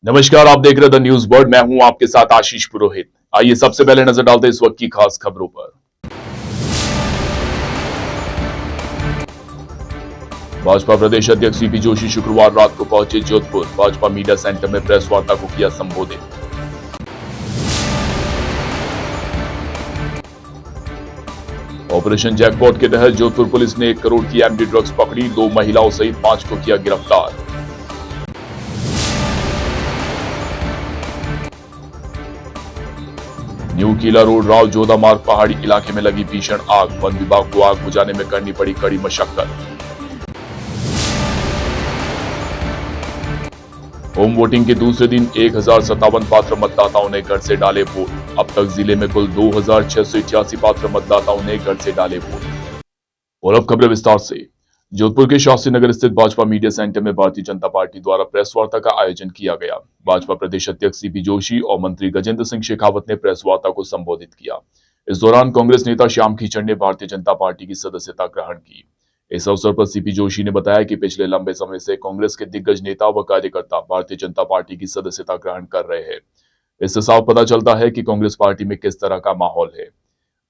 नमस्कार, आप देख रहे द न्यूज वर्ल्ड। मैं हूं आपके साथ आशीष पुरोहित। आइए सबसे पहले नजर डालते हैं इस वक्त की खास खबरों पर। भाजपा प्रदेश अध्यक्ष सीपी जोशी शुक्रवार रात को पहुंचे जोधपुर। भाजपा मीडिया सेंटर में प्रेस वार्ता को किया संबोधित। ऑपरेशन जैकपॉट के तहत जोधपुर पुलिस ने 1 करोड़ की एमडी ड्रग्स पकड़ी। 2 महिलाओं सहित 5 को किया गिरफ्तार। न्यू किला रोड राव जोधा मार्ग पहाड़ी इलाके में लगी भीषण आग। वन विभाग को आग बुझाने में करनी पड़ी कड़ी मशक्कत। होम वोटिंग के दूसरे दिन 1057 पात्र मतदाताओं ने घर से डाले वोट। अब तक जिले में कुल 2688 पात्र मतदाताओं ने घर से डाले वोट। और अब खबरें विस्तार से। जोधपुर के शास्त्री नगर स्थित भाजपा मीडिया सेंटर में भारतीय जनता पार्टी द्वारा प्रेस वार्ता का आयोजन किया गया। भाजपा प्रदेश अध्यक्ष सीपी जोशी और मंत्री गजेंद्र सिंह शेखावत ने प्रेस वार्ता को संबोधित किया। इस दौरान कांग्रेस नेता श्याम खीचड़ ने भारतीय जनता पार्टी की सदस्यता ग्रहण की। इस अवसर पर सीपी जोशी ने बताया कि पिछले लंबे समय से कांग्रेस के दिग्गज नेता व कार्यकर्ता भारतीय जनता पार्टी की सदस्यता ग्रहण कर रहे हैं। इससे साफ पता चलता है कि कांग्रेस पार्टी में किस तरह का माहौल है।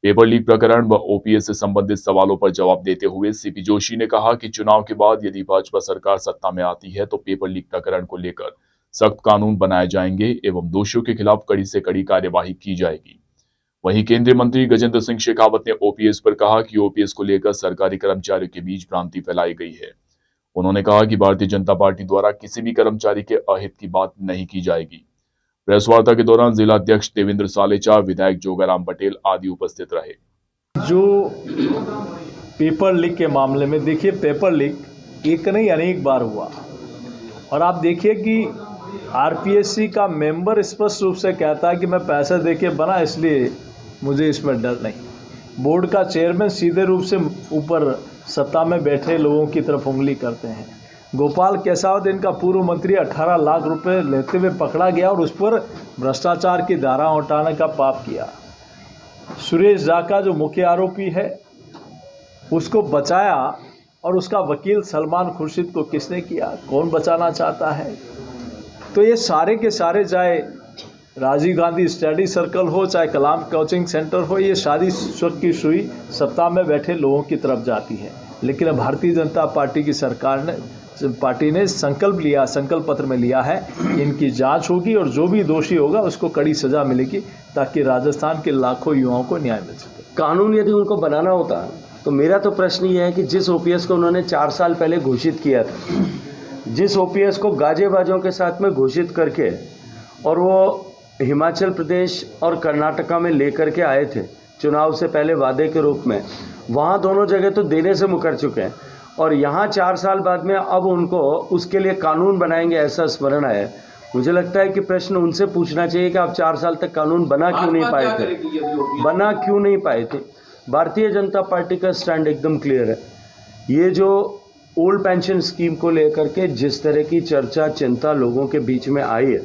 पेपर लीक प्रकरण व ओपीएस से संबंधित सवालों पर जवाब देते हुए सीपी जोशी ने कहा कि चुनाव के बाद यदि भाजपा सरकार सत्ता में आती है तो पेपर लीक प्रकरण को लेकर सख्त कानून बनाए जाएंगे एवं दोषियों के खिलाफ कड़ी से कड़ी कार्यवाही की जाएगी। वहीं केंद्रीय मंत्री गजेंद्र सिंह शेखावत ने ओपीएस पर कहा कि ओपीएस को लेकर सरकारी कर्मचारियों के बीच भ्रांति फैलाई गई है। उन्होंने कहा कि भारतीय जनता पार्टी द्वारा किसी भी कर्मचारी के अहित की बात नहीं की जाएगी। प्रेस वार्ता के दौरान जिला अध्यक्ष देवेंद्र सालेचा, विधायक जोगाराम पटेल आदि उपस्थित रहे। जो पेपर लीक के मामले में देखिए, पेपर लीक एक नहीं अनेक बार हुआ और आप देखिए कि आरपीएससी का मेंबर स्पष्ट रूप से कहता है कि मैं पैसे देके बना इसलिए मुझे इसमें डर नहीं। बोर्ड का चेयरमैन सीधे रूप से ऊपर सत्ता में बैठे लोगों की तरफ उंगली करते हैं। गोपाल केसावत इनका पूर्व मंत्री 18 लाख रुपए लेते हुए पकड़ा गया और उस पर भ्रष्टाचार की धारा उठाने का पाप किया। सुरेश जाका जो मुख्य आरोपी है उसको बचाया और उसका वकील सलमान खुर्शीद को किसने किया, कौन बचाना चाहता है। तो ये सारे के सारे, चाहे राजीव गांधी स्टडी सर्कल हो, चाहे कलाम कोचिंग सेंटर हो, ये शादी स्वक की सुई सत्ता में बैठे लोगों की तरफ जाती है। लेकिन भारतीय जनता पार्टी की पार्टी ने संकल्प लिया, संकल्प पत्र में लिया है इनकी जांच होगी और जो भी दोषी होगा उसको कड़ी सजा मिलेगी ताकि राजस्थान के लाखों युवाओं को न्याय मिल सके। कानून यदि उनको बनाना होता तो मेरा तो प्रश्न ये है कि जिस ओपीएस को उन्होंने 4 साल पहले घोषित किया था, जिस ओपीएस को गाजेबाजों के साथ में घोषित करके और वो हिमाचल प्रदेश और कर्नाटका में लेकर के आए थे चुनाव से पहले वादे के रूप में, वहाँ दोनों जगह तो देने से मुकर चुके हैं और यहाँ 4 साल बाद में अब उनको उसके लिए कानून बनाएंगे ऐसा स्मरण है। मुझे लगता है कि प्रश्न उनसे पूछना चाहिए कि आप 4 साल तक कानून बना क्यों नहीं पाए थे। भारतीय जनता पार्टी का स्टैंड एकदम क्लियर है। ये जो ओल्ड पेंशन स्कीम को लेकर के जिस तरह की चर्चा चिंता लोगों के बीच में आई है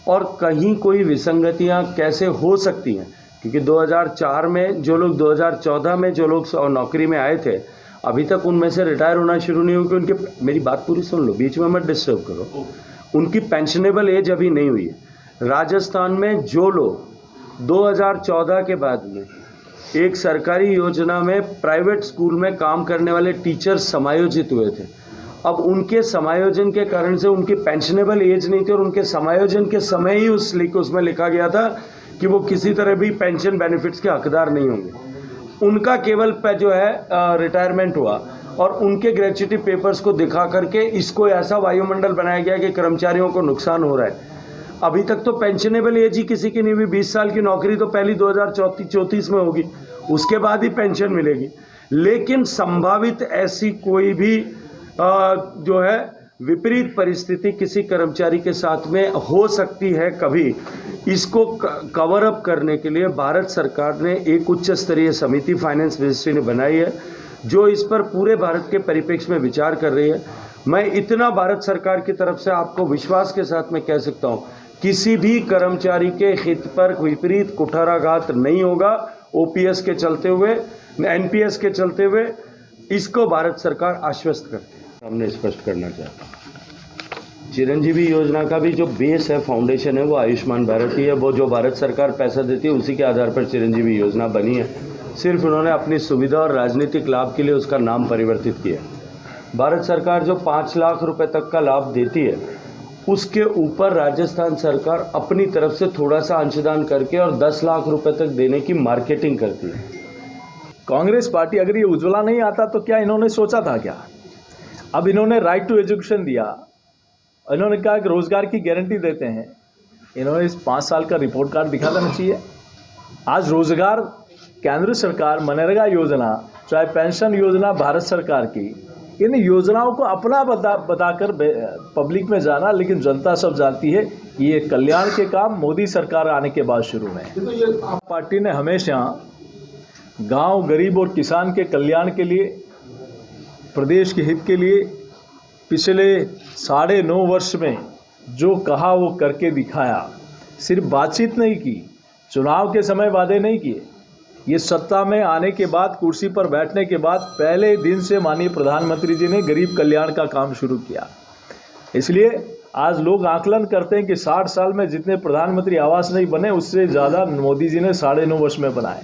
और कहीं कोई विसंगतियां कैसे हो सकती हैं, क्योंकि 2004 में जो लोग 2014 में जो लोग नौकरी में आए थे अभी तक उनमें से रिटायर होना शुरू नहीं हुआ कि उनके, मेरी बात पूरी सुन लो, बीच में मत डिस्टर्ब करो, उनकी पेंशनेबल एज अभी नहीं हुई है। राजस्थान में जो लोग 2014 के बाद में एक सरकारी योजना में प्राइवेट स्कूल में काम करने वाले टीचर समायोजित हुए थे, अब उनके समायोजन के कारण से उनकी पेंशनेबल एज नहीं थी और उनके समायोजन के समय ही उसमें लिखा गया था कि वो किसी तरह भी पेंशन बेनिफिट्स के हकदार नहीं होंगे। उनका केवल जो है रिटायरमेंट हुआ और उनके ग्रेच्युटी पेपर्स को दिखा करके इसको ऐसा वायुमंडल बनाया गया कि कर्मचारियों को नुकसान हो रहा है। अभी तक तो पेंशनेबल एज ही किसी की नहीं हुई। 20 साल की नौकरी तो पहली 2034 में होगी, उसके बाद ही पेंशन मिलेगी। लेकिन संभावित ऐसी कोई भी जो है विपरीत परिस्थिति किसी कर्मचारी के साथ में हो सकती है कभी, इसको कवर अप करने के लिए भारत सरकार ने एक उच्च स्तरीय समिति फाइनेंस मिनिस्ट्री ने बनाई है जो इस पर पूरे भारत के परिप्रेक्ष्य में विचार कर रही है। मैं इतना भारत सरकार की तरफ से आपको विश्वास के साथ में कह सकता हूं, किसी भी कर्मचारी के हित पर विपरीत कुठाराघात नहीं होगा। ओपीएस के चलते हुए, एनपीएस के चलते हुए इसको भारत सरकार आश्वस्त करती है। हमने स्पष्ट करना चाहता हूं। चिरंजीवी योजना का भी जो बेस है, फाउंडेशन है, वो आयुष्मान भारत ही है। वो जो भारत सरकार पैसा देती है उसी के आधार पर चिरंजीवी योजना बनी है। सिर्फ उन्होंने अपनी सुविधा और राजनीतिक लाभ के लिए उसका नाम परिवर्तित किया। भारत सरकार जो 5 लाख रुपए तक का लाभ देती है, उसके ऊपर राजस्थान सरकार अपनी तरफ से थोड़ा सा अंशदान करके और 10 लाख रुपए तक देने की मार्केटिंग करती है। कांग्रेस पार्टी, अगर ये उज्ज्वला नहीं आता तो क्या इन्होंने सोचा था क्या? अब इन्होंने राइट टू एजुकेशन दिया, इन्होंने कहा कि रोजगार की गारंटी देते हैं। इन्होंने इस 5 साल का रिपोर्ट कार्ड दिखा देना चाहिए। आज रोजगार, केंद्र सरकार, मनरेगा योजना, चाहे पेंशन योजना भारत सरकार की, इन योजनाओं को अपना बताकर पब्लिक में जाना, लेकिन जनता सब जानती है ये कल्याण के काम मोदी सरकार आने के बाद शुरू हुए। पार्टी ने हमेशा गांव, गरीब और किसान के कल्याण के लिए, प्रदेश के हित के लिए पिछले 9.5 वर्ष में जो कहा वो करके दिखाया। सिर्फ बातचीत नहीं की, चुनाव के समय वादे नहीं किए, ये सत्ता में आने के बाद, कुर्सी पर बैठने के बाद पहले दिन से माननीय प्रधानमंत्री जी ने गरीब कल्याण का काम शुरू किया। इसलिए आज लोग आकलन करते हैं कि 60 साल में जितने प्रधानमंत्री आवास नहीं बने, उससे ज़्यादा मोदी जी ने 9.5 वर्ष में बनाए।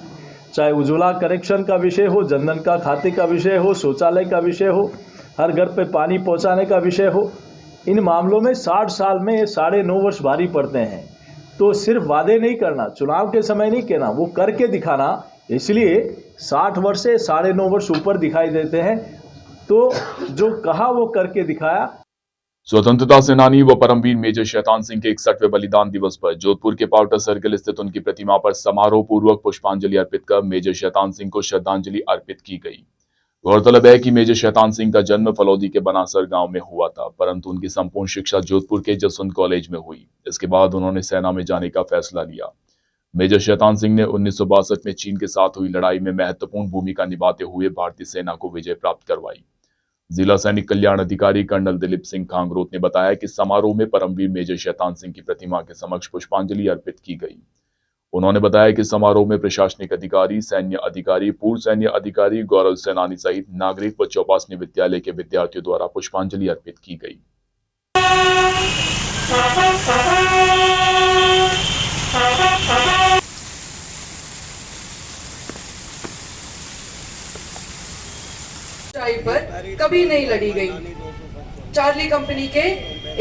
चाहे उज्ज्वला कनेक्शन का विषय हो, जनधन का खाते का विषय हो, शौचालय का विषय हो, हर घर पे पानी पहुंचाने का विषय हो, इन मामलों में 60 साल में 9.5 वर्ष भारी पड़ते हैं। तो सिर्फ वादे नहीं करना, चुनाव के समय नहीं कहना, वो करके दिखाना। इसलिए 60 वर्ष से 9.5 वर्ष ऊपर दिखाई देते हैं। तो जो कहा वो करके दिखाया। स्वतंत्रता सेनानी व परमवीर मेजर शैतान सिंह के 61वें बलिदान दिवस पर जोधपुर के पाउटर सर्कल स्थित उनकी प्रतिमा पर समारोह पूर्वक पुष्पांजलि अर्पित कर मेजर शैतान सिंह को श्रद्धांजलि अर्पित की गई। गौरतलब है कि मेजर शैतान सिंह का जन्म फलौदी के बनासर गांव में हुआ था, परंतु उनकी संपूर्ण शिक्षा जोधपुर के जसवंत कॉलेज में हुई। इसके बाद उन्होंने सेना में जाने का फैसला लिया। मेजर शैतान सिंह ने 1962 में चीन के साथ हुई लड़ाई में महत्वपूर्ण भूमिका निभाते हुए भारतीय सेना को विजय प्राप्त करवाई। जिला सैनिक कल्याण अधिकारी कर्नल दिलीप सिंह खांगरोत ने बताया कि समारोह में परमवीर मेजर शैतान सिंह की प्रतिमा के समक्ष पुष्पांजलि अर्पित की गई। उन्होंने बताया कि समारोह में प्रशासनिक अधिकारी, सैन्य अधिकारी, पूर्व सैन्य अधिकारी, गौरव सेनानी सहित नागरिक व चौपासनी विद्यालय के विद्यार्थियों द्वारा पुष्पांजलि अर्पित की गई। पर कभी नहीं लड़ी गई। चार्ली कंपनी के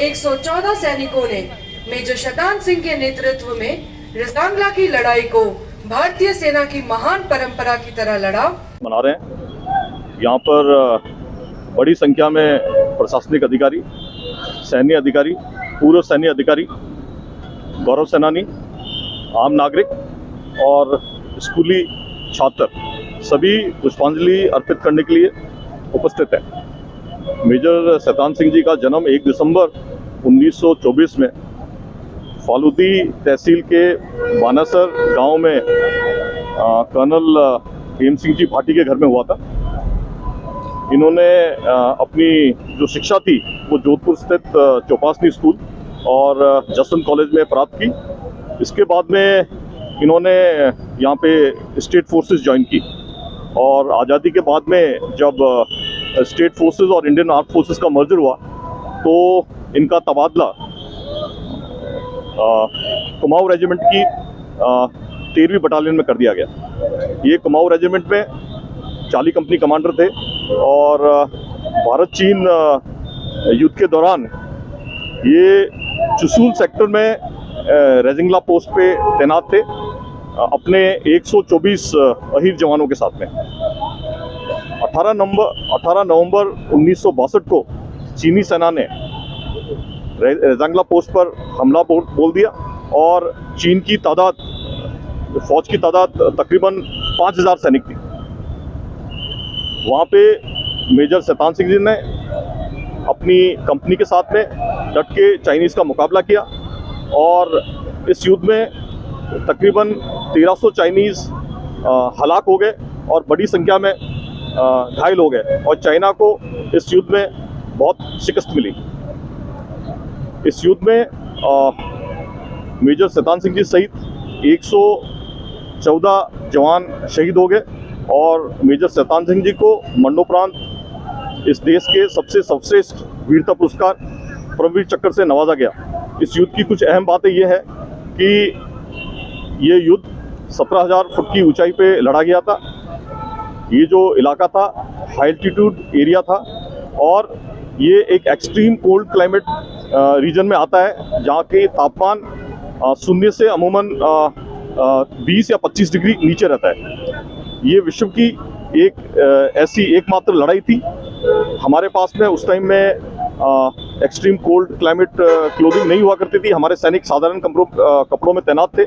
114 सैनिकों ने मेजर शैतान सिंह के नेतृत्व में रजांगला की लड़ाई को भारतीय सेना की महान परंपरा की तरह लड़ा। मना रहे हैं। यहाँ पर बड़ी संख्या में प्रशासनिक अधिकारी, सैन्य अधिकारी, पूर्व सैन्य अधिकारी, गौरव सेनानी, आम नागरिक और स्कूली छात्र सभी पुष्पांजलि अर्पित करने के लिए उपस्थित है। मेजर शैतान सिंह जी का जन्म 1 दिसंबर 1924 में फालूदी तहसील के बानासर गांव में कर्नल हेम सिंह जी भाटी के घर में हुआ था। इन्होंने अपनी जो शिक्षा थी वो जोधपुर स्थित चौपासनी स्कूल और जसवंत कॉलेज में प्राप्त की। इसके बाद में इन्होंने यहाँ पे स्टेट फोर्सेस ज्वाइन की और आज़ादी के बाद में जब स्टेट फोर्सेस और इंडियन आर्म फोर्सेस का मर्जर हुआ तो इनका तबादला कुमाऊं रेजिमेंट की 13वीं बटालियन में कर दिया गया। ये कुमाऊं रेजिमेंट में चार्ली कंपनी कमांडर थे और भारत चीन युद्ध के दौरान ये चुसूल सेक्टर में रेजिंगला पोस्ट पे तैनात थे अपने 124 अहीर जवानों के साथ में। 18 नवंबर 1962 को चीनी सेना ने रेजिंगला पोस्ट पर हमला बोल दिया और चीन की तादाद, फौज की तादाद तकरीबन 5000 सैनिक थी। वहाँ पे मेजर शैतान सिंह जी ने अपनी कंपनी के साथ में डट के चाइनीज़ का मुकाबला किया और इस युद्ध में तकरीबन 1300 चाइनीज़ हलाक हो गए और बड़ी संख्या में घायल हो गए और चाइना को इस युद्ध में बहुत शिकस्त मिली। इस युद्ध में मेजर शैतान सिंह जी सहित 114 जवान शहीद हो गए और मेजर शैतान सिंह जी को मरणोपरांत इस देश के सबसे सर्वश्रेष्ठ वीरता पुरस्कार परमवीर चक्र से नवाजा गया। इस युद्ध की कुछ अहम बातें ये है कि ये युद्ध 17,000 फुट की ऊंचाई पे लड़ा गया था। ये जो इलाका था हाई एल्टीट्यूड एरिया था और ये एक एक्सट्रीम कोल्ड क्लाइमेट रीजन में आता है, जहाँ के तापमान शून्य से अमूमन 20 या 25 डिग्री नीचे रहता है। ये विश्व की एक ऐसी एकमात्र लड़ाई थी। हमारे पास में उस टाइम में एक्सट्रीम कोल्ड क्लाइमेट क्लोथिंग नहीं हुआ करती थी। हमारे सैनिक साधारण कपड़ों में तैनात थे।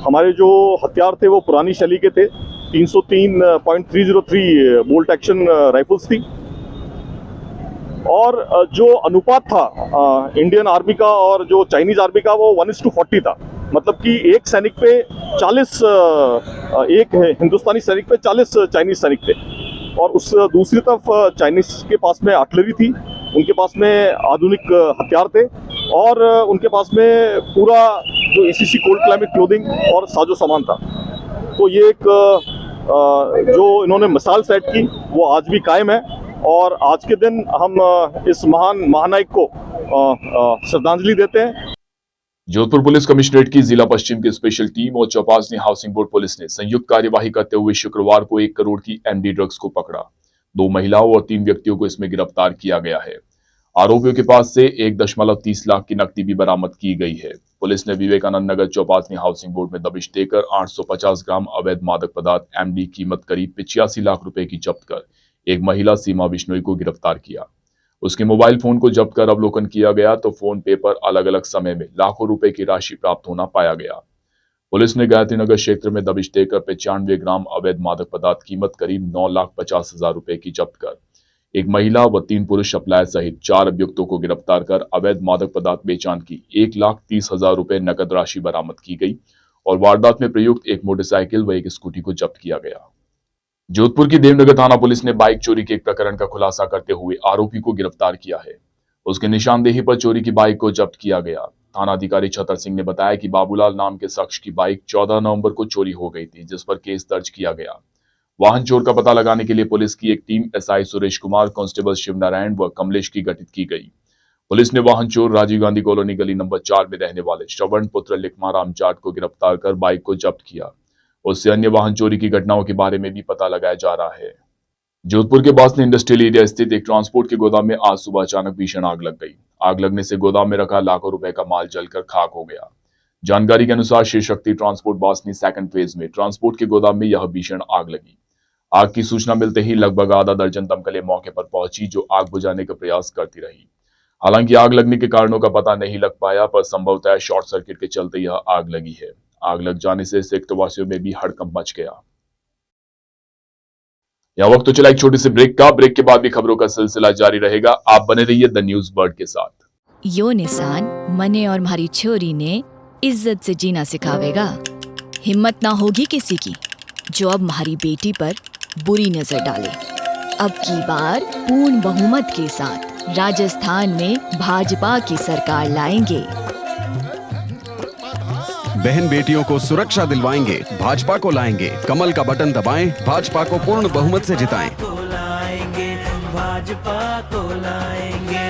हमारे जो हथियार थे वो पुरानी शैली के थे। 303.303 बोल्ट एक्शन राइफल्स थी और जो अनुपात था इंडियन आर्मी का और जो चाइनीज आर्मी का वो 1:40 था। मतलब कि एक सैनिक पे 40 एक हिंदुस्तानी सैनिक पे 40 चाइनीज सैनिक थे। और उस दूसरी तरफ चाइनीज के पास में आर्टिलरी थी, उनके पास में आधुनिक हथियार थे और उनके पास में पूरा जो ACC कोल्ड क्लाइमेट क्लोथिंग और साजो सामान था। तो ये एक जो इन्होंने मिसाल सेट की वो आज भी कायम है और आज के दिन हम इस महान महानायक को श्रद्धांजलि देते हैं। जोधपुर पुलिस कमिश्नरेट की जिला पश्चिम की स्पेशल टीम और चौपासनी हाउसिंग बोर्ड पुलिस ने संयुक्त कार्यवाही करते हुए शुक्रवार को 1 करोड़ की MD ड्रग्स को पकड़ा। 2 महिलाओं और 3 व्यक्तियों को इसमें गिरफ्तार किया गया है। आरोपियों के पास से 1.30 लाख की नकदी भी बरामद की गई है। पुलिस ने विवेकानंद नगर चौपासनी हाउसिंग बोर्ड में दबिश देकर 850 ग्राम अवैध मादक पदार्थ MD कीमत करीब 85 लाख रुपए की जब्त कर एक महिला सीमा बिश्नोई को गिरफ्तार किया। उसके मोबाइल फोन को जब्त कर अवलोकन किया गया तो फोन पे पर अलग अलग समय में लाखों रुपए की राशि प्राप्त होना पाया गया। पुलिस ने गायत्री नगर क्षेत्र में दबिश देकर 95 ग्राम अवैध मादक पदार्थ कीमत करीब 9,50,000 रुपए की जब्त कर एक महिला व 3 पुरुष सप्लायर सहित 4 अभियुक्तों को गिरफ्तार कर अवैध मादक पदार्थ बेचान की 1,30,000 रुपए नकद राशि बरामद की गई और वारदात में प्रयुक्त एक मोटरसाइकिल व एक स्कूटी को जब्त किया गया। जोधपुर की देवनगर थाना पुलिस ने बाइक चोरी के एक प्रकरण का खुलासा करते हुए आरोपी को गिरफ्तार किया है। उसके निशानदेही पर चोरी की बाइक को जब्त किया गया। थाना अधिकारी छतर सिंह ने बताया कि बाबूलाल नाम के शख्स की बाइक 14 नवंबर को चोरी हो गई थी, जिस पर केस दर्ज किया गया। वाहन चोर का पता लगाने के लिए पुलिस की एक team SI Suresh Kumar, constable Shivnarayan व कमलेश की गठित की गई। पुलिस ने वाहन चोर राजीव गांधी कॉलोनी गली नंबर 4 में रहने वाले श्रवण पुत्र लिखमाराम जाट को गिरफ्तार कर बाइक को जब्त किया। उससे अन्य वाहन चोरी की घटनाओं के बारे में भी पता लगाया जा रहा है। जोधपुर के बासनी इंडस्ट्रियल एरिया स्थित एक ट्रांसपोर्ट के गोदाम में आज सुबह अचानक भीषण आग लग गई। आग लगने से गोदाम में रखा लाखों रुपए का माल जलकर खाक हो गया। जानकारी के अनुसार Shri Shakti transport Basni second phase में ट्रांसपोर्ट के गोदाम में यह भीषण आग लगी। आग की सूचना मिलते ही लगभग आधा दर्जन दमकलें मौके पर पहुंची, जो आग बुझाने का प्रयास करती रही। हालांकि आग लगने के कारणों का पता नहीं लग पाया, पर संभवतः शॉर्ट सर्किट के चलते यह आग लगी है। आग लग जाने से सेक्टरवासियों में भी हड़कंप मच गया। यह वक्त तो चला एक छोटी सी ब्रेक का। ब्रेक के बाद भी खबरों का सिलसिला जारी रहेगा। आप बने रहिए द न्यूज बर्ड के साथ। यो निशान मने और मारी छोरी ने इज्जत से जीना सिखावेगा। हिम्मत ना होगी किसी की जो अब हमारी बेटी पर बुरी नजर डाले। अब की बार पूर्ण बहुमत के साथ राजस्थान में भाजपा की सरकार लाएंगे। बहन बेटियों को सुरक्षा दिलवाएंगे, भाजपा को लाएंगे। कमल का बटन दबाएं, भाजपा को पूर्ण बहुमत से जिताएं। भाजपा को लाएंगे।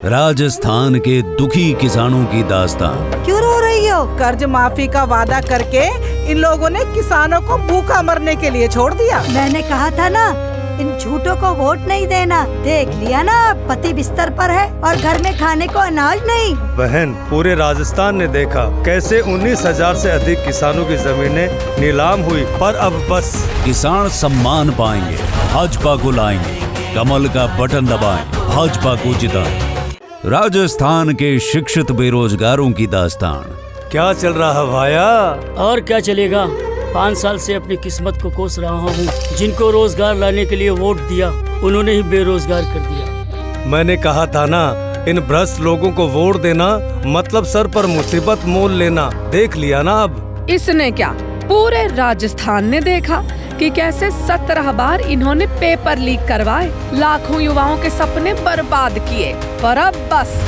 राजस्थान के दुखी किसानों की दास्तान। क्यों रो रही हो? कर्ज माफी का वादा करके इन लोगों ने किसानों को भूखा मरने के लिए छोड़ दिया। मैंने कहा था ना, इन झूठों को वोट नहीं देना। देख लिया ना, पति बिस्तर पर है और घर में खाने को अनाज नहीं। बहन, पूरे राजस्थान ने देखा कैसे 19,000 से अधिक किसानों की जमीनें नीलाम हुई, पर अब बस किसान सम्मान पाएंगे, भाजपा को लाएंगे। कमल का बटन दबाएं, भाजपा को जिताएं। राजस्थान के शिक्षित बेरोजगारों की दास्तान। क्या चल रहा है भाया? और क्या चलेगा, 5 साल से अपनी किस्मत को कोस रहा हूँ। जिनको रोजगार लाने के लिए वोट दिया, उन्होंने ही बेरोजगार कर दिया। मैंने कहा था ना, इन भ्रष्ट लोगों को वोट देना मतलब सर पर मुसीबत मोल लेना। देख लिया ना अब। इसने क्या, पूरे राजस्थान ने देखा कि कैसे 17 बार इन्होंने पेपर लीक करवाए, लाखों युवाओं के सपने बर्बाद किए। पर अब बस,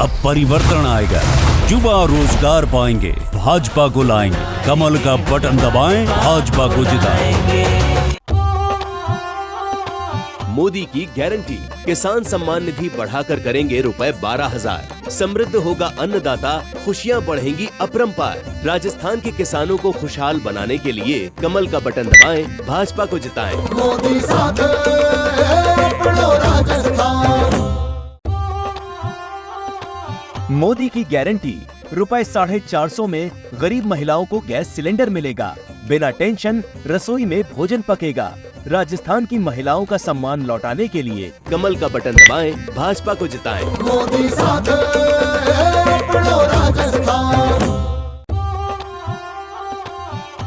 अब परिवर्तन आएगा, युवा रोजगार पाएंगे, भाजपा को लाएंगे। कमल का बटन दबाएं, भाजपा को जिताएंगे। मोदी की गारंटी। किसान सम्मान निधि बढ़ाकर करेंगे ₹12,000। समृद्ध होगा अन्नदाता, खुशियां बढ़ेंगी अपरंपार। राजस्थान के किसानों को खुशहाल बनाने के लिए कमल का बटन दबाएं, भाजपा को जिताएं। मोदी साथ अपनो राजस्थान। मोदी की गारंटी, ₹450 में गरीब महिलाओं को गैस सिलेंडर मिलेगा। बिना टेंशन रसोई में भोजन पकेगा। राजस्थान की महिलाओं का सम्मान लौटाने के लिए कमल का बटन दबाएं, भाजपा को जिताएं। मोदी साथ अपनो राजस्थान।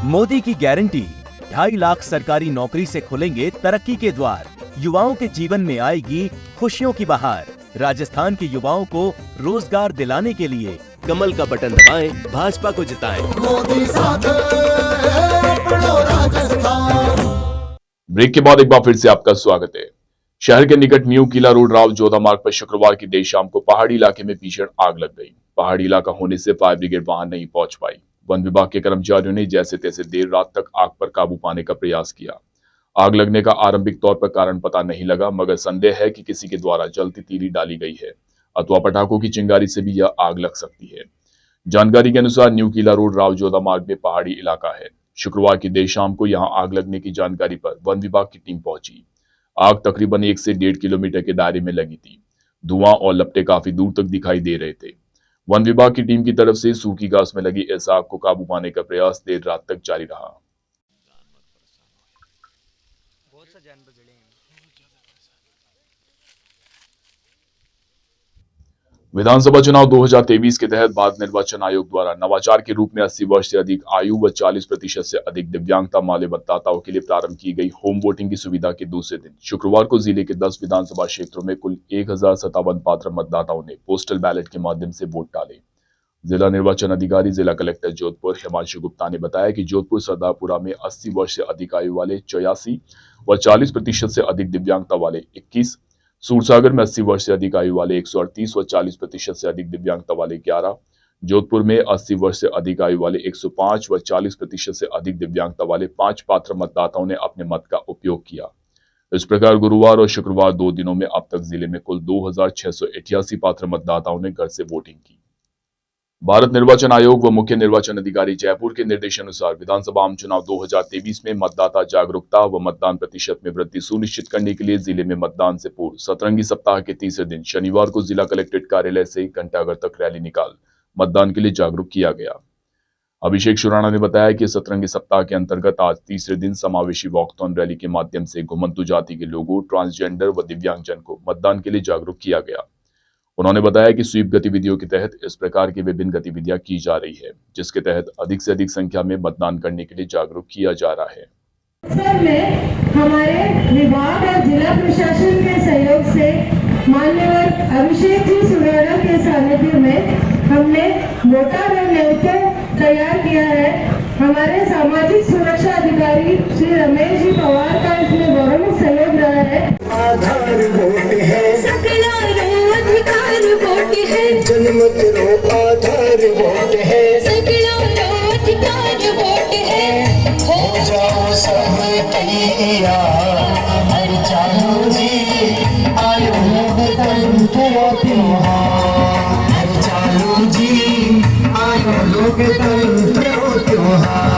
मोदी की गारंटी, 2.5 लाख सरकारी नौकरी से खुलेंगे तरक्की के द्वार। युवाओं के जीवन में आएगी खुशियों की बहार। राजस्थान के युवाओं को रोजगार दिलाने के लिए कमल का बटन दबाएं, भाजपा को जिताएं। मोदी साथ अपनो राजस्थान। ब्रेक के बाद एक बार फिर से आपका स्वागत है। शहर के निकट न्यू किला रोड राव जोधा मार्ग पर शुक्रवार की देर शाम को पहाड़ी इलाके में भीषण आग लग गई। पहाड़ी इलाका होने से फायर ब्रिगेड वहां नहीं पहुंच पाई। वन विभाग के कर्मचारियों ने जैसे तैसे देर रात तक आग पर काबू पाने का प्रयास किया। आग लगने का आरंभिक तौर पर कारण पता नहीं लगा, मगर संदेह है कि किसी के द्वारा जलती तीली डाली गई है अथवा पटाखों की चिंगारी से भी यह आग लग सकती है। जानकारी के अनुसार न्यू किला रोड राव जोधा मार्ग में पहाड़ी इलाका है। शुक्रवार की देर शाम को यहां आग लगने की जानकारी पर वन विभाग की टीम पहुंची। आग तकरीबन 1 से 1.5 किलोमीटर के दायरे में लगी थी। धुआं और लपटे काफी दूर तक दिखाई दे रहे थे। वन विभाग की टीम की तरफ से सूखी घास में लगी इस आग को काबू पाने का प्रयास देर रात तक जारी रहा। विधानसभा चुनाव 2023 के तहत भारत निर्वाचन आयोग द्वारा नवाचार के रूप में 80 वर्ष से अधिक आयु व 40% से अधिक दिव्यांगता वाले मतदाताओं के लिए प्रारंभ की गई होम वोटिंग की सुविधा के दूसरे दिन शुक्रवार को जिले के 10 विधानसभा क्षेत्रों में कुल 1057 पात्र मतदाताओं ने पोस्टल बैलेट के माध्यम से वोट डाले। जिला निर्वाचन अधिकारी जिला कलेक्टर जोधपुर हिमांशु गुप्ता ने बताया कि जोधपुर सरदारपुरा में 80 वर्ष से अधिक आयु वाले 84 व 40% से अधिक दिव्यांगता वाले 21, सूरसागर में 80 वर्ष से अधिक आयु वाले 138 व 40% से अधिक दिव्यांगता वाले 11, जोधपुर में 80 वर्ष से अधिक आयु वाले 105 व 40% से अधिक दिव्यांगता वाले 5 पात्र मतदाताओं ने अपने मत का उपयोग किया। इस प्रकार गुरुवार और शुक्रवार 2 दिनों में अब तक जिले में कुल 2688 पात्र मतदाताओं ने घर से वोटिंग की। भारत निर्वाचन आयोग व मुख्य निर्वाचन अधिकारी जयपुर के निर्देशानुसार विधानसभा आम चुनाव 2023 में मतदाता जागरूकता व मतदान प्रतिशत में वृद्धि सुनिश्चित करने के लिए जिले में मतदान से पूर्व सतरंगी सप्ताह के तीसरे दिन शनिवार को जिला कलेक्ट्रेट कार्यालय से घंटाघर तक रैली निकाल मतदान के लिए जागरूक किया गया। अभिषेक शुराणा ने बताया कि सतरंगी सप्ताह के अंतर्गत आज तीसरे दिन समावेशी वॉकथॉन रैली के माध्यम से घुमंतु जाति के लोगों, ट्रांसजेंडर व दिव्यांगजन को मतदान के लिए जागरूक किया गया। उन्होंने बताया कि स्वीप गतिविधियों के तहत इस प्रकार की विभिन्न गतिविधियां की जा रही है, जिसके तहत अधिक से अधिक संख्या में मतदान करने के लिए जागरूक किया जा रहा है। हमारे विभाग और जिला प्रशासन के सहयोग से माननीय अभिषेक जी सुराणा के सानिध्य में हमने वोटर नेटवर्क तैयार किया है। हमारे सामाजिक सुरक्षा अधिकारी श्री रमेश जी पवार का इसमें गौरव सहयोग रहा है। आधार वोट है, अधिकार वोट है, जनमत रो आधार वोट है, अधिकार वोट है। हो जाओ सब तैयार, हर चालो जी आयो लोकतंत्र त्योहार, हर चालो जी आयो लोकतंत्र त्योहार।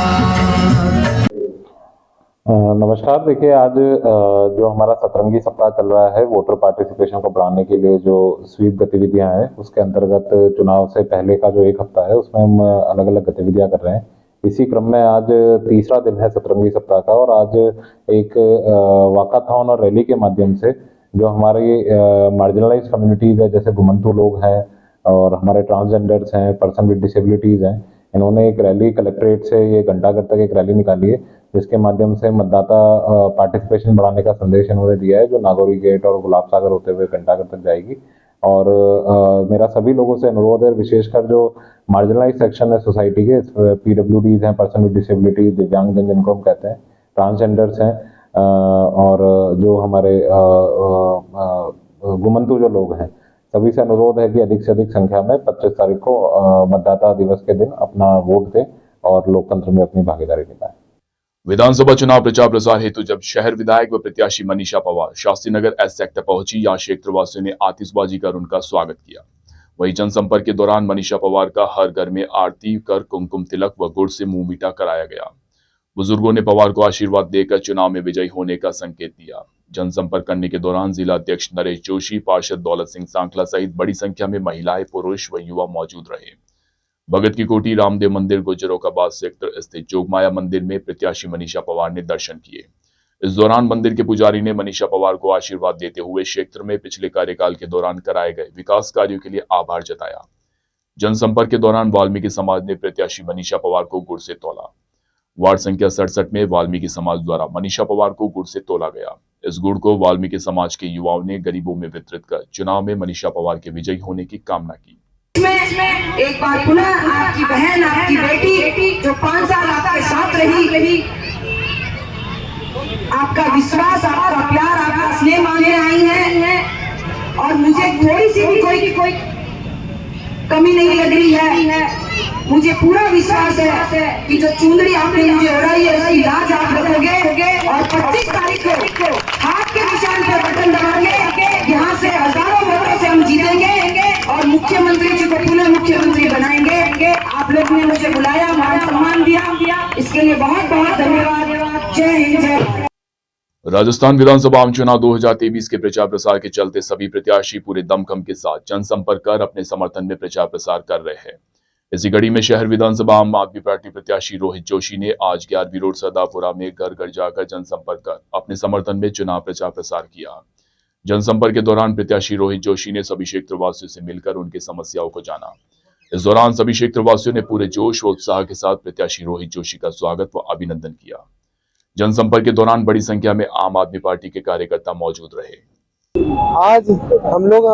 नमस्कार। देखिए, आज जो हमारा सतरंगी सप्ताह चल रहा है वोटर पार्टिसिपेशन को बढ़ाने के लिए जो स्वीप गतिविधियां हैं उसके अंतर्गत चुनाव से पहले का जो एक हफ्ता है उसमें हम अलग अलग गतिविधियां कर रहे हैं। इसी क्रम में आज तीसरा दिन है सतरंगी सप्ताह का और आज एक वाकाथॉन और रैली के माध्यम से जो हमारी मार्जिनलाइज कम्युनिटीज़ है, जैसे घुमंतु लोग हैं और हमारे ट्रांसजेंडर्स हैं, पर्सन विद डिसेबिलिटीज़ हैं, इन्होंने एक रैली कलेक्ट्रेट से ये घंटाघर तक एक रैली निकाली है, जिसके माध्यम से मतदाता पार्टिसिपेशन बढ़ाने का संदेश इन्होंने दिया है, जो नागौरी गेट और गुलाब सागर होते हुए घंटाघर तक जाएगी। और मेरा सभी लोगों से अनुरोध है, विशेषकर जो मार्जिनलाइज सेक्शन है सोसाइटी के, PWDs हैं, पर्सन विद डिसेबिलिटीज, दिव्यांगजन जिनको हम कहते हैं, ट्रांसजेंडर्स हैं और जो हमारे घुमंतु जो लोग हैं, सभी से अनुरोध है कि अधिक से अधिक संख्या में 25 तारीख को मतदाता दिवस के दिन अपना वोट दें और लोकतंत्र में अपनी भागीदारी निभाएं। विधानसभा चुनाव प्रचार प्रसार हेतु जब शहर विधायक व प्रत्याशी मनीषा पवार शास्त्री नगर एस सेक्टर पहुंची, यहाँ क्षेत्रवासियों ने आतिशबाजी कर उनका स्वागत किया। वहीं जनसंपर्क के दौरान मनीषा पवार का हर घर में आरती कर कुमकुम तिलक व गुड़ से मुंह मीठा कराया गया। बुजुर्गों ने पवार को आशीर्वाद देकर चुनाव में विजयी होने का संकेत दिया। जनसंपर्क करने के दौरान जिला अध्यक्ष नरेश जोशी, पार्षद दौलत सिंह सांखला सहित बड़ी संख्या में महिलाएं, पुरुष व युवा मौजूद रहे। भगत की कोठी, रामदेव मंदिर, गुजरोकाबाद सेक्टर स्थित जोगमाया मंदिर में प्रत्याशी मनीषा पवार ने दर्शन किए। इस दौरान मंदिर के पुजारी ने मनीषा पवार को आशीर्वाद देते हुए क्षेत्र में पिछले कार्यकाल के दौरान कराए गए विकास कार्यों के लिए आभार जताया। जनसंपर्क के दौरान वाल्मीकि समाज ने प्रत्याशी मनीषा पवार को गुड़ से तोला। वार्ड संख्या 67 में वाल्मीकि समाज द्वारा मनीषा पवार को गुड़ से तोला गया। इस गुड़ को वाल्मीकि समाज के युवाओं ने गरीबों में वितरित कर चुनाव में मनीषा पवार के विजयी होने की कामना की। एक बार पुनः आपकी बहन, आपकी बेटी जो 5 साल आपके साथ रही, आपका विश्वास, आपका प्यार, आपका स्नेह मांगने आई है और मुझे थोड़ी सी भी कोई कमी नहीं लग रही है। मुझे पूरा विश्वास है कि जो चुनरी आपने मुझे ओढ़ाई है उसकी लाज आप रखोगे और 25 तारीख को हाथ के निशान पर बटन दबा के यहाँ से हजारों वोटों से हम जीतेंगे और मुख्यमंत्री जी को पुनः मुख्यमंत्री बनाएंगे। आप लोग ने मुझे बुलाया, मान सम्मान दिया, इसके लिए बहुत बहुत धन्यवाद। जय हिंद, जय। राजस्थान विधानसभा आम चुनाव 2023 के प्रचार प्रसार के चलते सभी प्रत्याशी पूरे दमखम के साथ जनसंपर्क कर अपने समर्थन में प्रचार प्रसार कर रहे हैं। इसी कड़ी में शहर विधानसभा आम आदमी पार्टी प्रत्याशी रोहित जोशी ने आज 11वीं रोड सरदारपुरा में घर घर जाकर जनसंपर्क कर अपने समर्थन में चुनाव प्रचार प्रसार किया। जनसंपर्क के दौरान प्रत्याशी रोहित जोशी ने सभी क्षेत्रवासियों से मिलकर उनकी समस्याओं को जाना। इस दौरान सभी क्षेत्रवासियों ने पूरे जोश व उत्साह के साथ प्रत्याशी रोहित जोशी का स्वागत व अभिनंदन किया। जनसंपर्क के दौरान बड़ी संख्या में आम आदमी पार्टी के कार्यकर्ता मौजूद रहे। आज हम लोग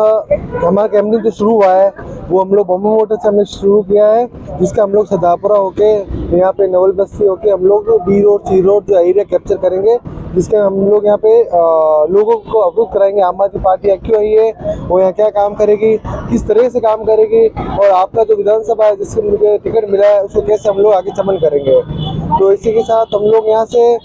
हमारा कैंपेन जो शुरू हुआ है वो हम लोग बॉम्बे मोटर से हमने शुरू किया है, जिसका हम लोग सरदारपुरा होके यहाँ पे नवल बस्ती होके हम लोग बी रोड, सी रोड जो एरिया कैप्चर करेंगे, जिसके हम लोग यहाँ पे लोगों को अवगत कराएंगे आम आदमी पार्टी क्यों आई है, वो यहाँ क्या काम करेगी, किस तरह से काम करेगी और आपका जो विधानसभा है जिससे मुझे टिकट मिला है उसको कैसे हम लोग आगे चमन करेंगे। तो इसी के साथ हम लोग यहाँ से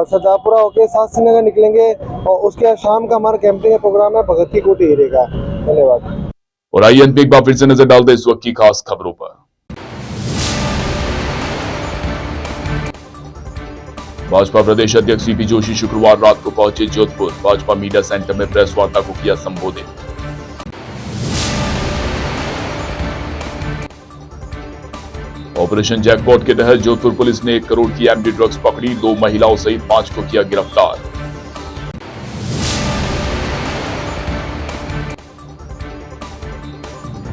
सरदारपुरा होके शास्त्री नगर निकलेंगे और उसके शाम का हमारा कैंपेन का प्रोग्राम है भगत की कोठी एरिया का। धन्यवाद। और आइए एक बार फिर से नजर डालते हैं इस वक्त की खास खबरों पर। भाजपा प्रदेश अध्यक्ष सीपी जोशी शुक्रवार रात को पहुंचे जोधपुर। भाजपा मीडिया सेंटर में प्रेस वार्ता को किया संबोधित। ऑपरेशन जैकपॉट के तहत जोधपुर पुलिस ने 1 करोड़ की एमडी ड्रग्स पकड़ी। 2 महिलाओं सहित 5 को किया गिरफ्तार।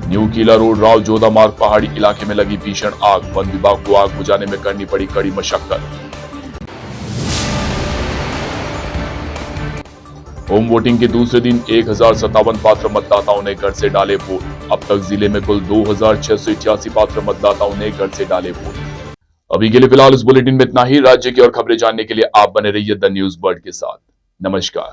न्यू किला रोड राव जोधा मार्ग पहाड़ी इलाके में लगी भीषण आग। वन विभाग को आग बुझाने में करनी पड़ी कड़ी मशक्कत। होम वोटिंग के दूसरे दिन 1057 पात्र मतदाताओं ने घर से डाले वोट। अब तक जिले में कुल 2688 पात्र मतदाताओं ने घर से डाले वोट। अभी के लिए फिलहाल इस बुलेटिन में इतना ही। राज्य की और खबरें जानने के लिए आप बने रहिए द न्यूज वर्ल्ड के साथ। नमस्कार।